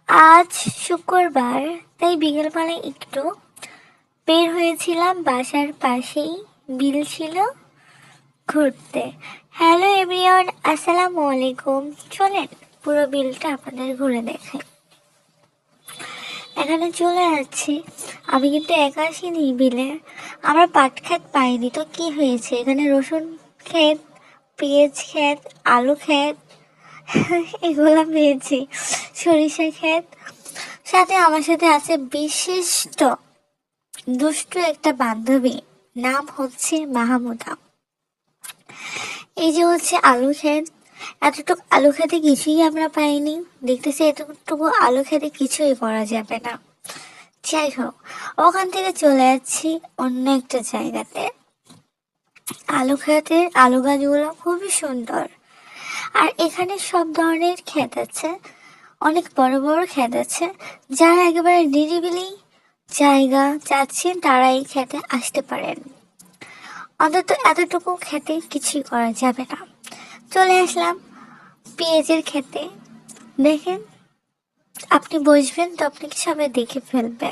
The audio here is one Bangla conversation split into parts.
আজ শুক্রবার, তাই বিকেলবেলায় একটু বের হয়েছিলাম। বাসার পাশেই বিল ছিল, ঘুরতে। হ্যালো এভরিওয়ান, আসসালামু আলাইকুম। চলেন পুরো বিলটা আপনাদের ঘুরে দেখাই। এখানে চলে যাচ্ছি, আমি কিন্তু একা আসিনি বিলে। আমরা পাট ক্ষেত পাইনি তো কি হয়েছে, এখানে রসুন ক্ষেত, পেঁয়াজ ক্ষেত, আলু ক্ষেত এগুলো পেয়েছি, সরিষা ক্ষেত। সাথে আমার সাথে আছে বিশিষ্ট দুষ্টু একটা বান্ধবী, নাম হচ্ছে মাহমুদা। এই যে হচ্ছে আলু ক্ষেত, এতটুকু আলু খেতে কিছুই আমরা পাইনি। দেখতেছি এতটুকু আলু খেতে কিছুই করা যাবে না। যাই হোক, ওখান থেকে চলে যাচ্ছি অন্য একটা জায়গাতে। আলু খেতের আলু গাছগুলো খুবই সুন্দর। আর এখানে সব ধরনের ক্ষেত আছে, অনেক বড় বড় ক্ষেত আছে। যারা একেবারে নিরিবিলি জায়গা চাচ্ছেন তারা এই খেতে আসতে পারেন। অন্তত এতটুকু খেতে কিছুই করা যাবে না। চলে আসলাম পেঁয়াজের খেতে। দেখেন, আপনি বসবেন তো আপনাকে সবাই দেখে ফেলবে।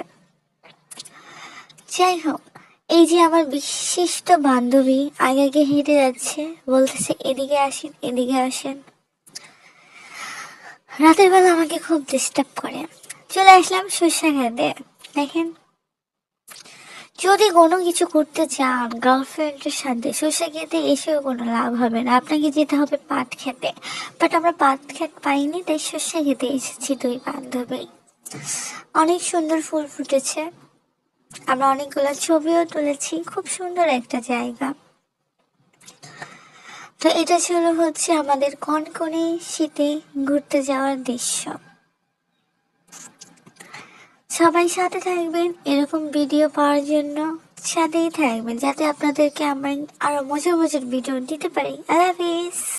যাই হোক, এই যে আমার বিশিষ্ট বান্ধবী আগে আগে হেঁটে যাচ্ছে, বলতেছে এদিকে আসেন এদিকে আসেন। রাতের বেলা আমাকে খুব ডিস্টার্ব করে। চলে আসলাম সর্ষে খেতে। দেখেন, যদি কোনো কিছু করতে চান গার্লফ্রেন্ডের সাথে, সর্ষে খেতে এসেও কোনো লাভ হবে না, আপনাকে যেতে হবে পাট খেতে। বাট আমরা পাট খেত পাইনি, তাই সর্ষে খেতে এসেছি দুই বান্ধবী। অনেক সুন্দর ফুল ফুটেছে, আমরা অনেকগুলো ছবিও তুলেছি। খুব সুন্দর একটা জায়গা। তো এটা ছিল হচ্ছে আমাদের কনকনে শীতে ঘুরতে যাওয়ার দৃশ্য। সবাই সাথে থাকবেন এরকম ভিডিও পাওয়ার জন্য, সাথেই থাকবেন যাতে আপনাদেরকে আমরা আরো মজার মজার ভিডিও দিতে পারি। আল্লাহ হাফিজ।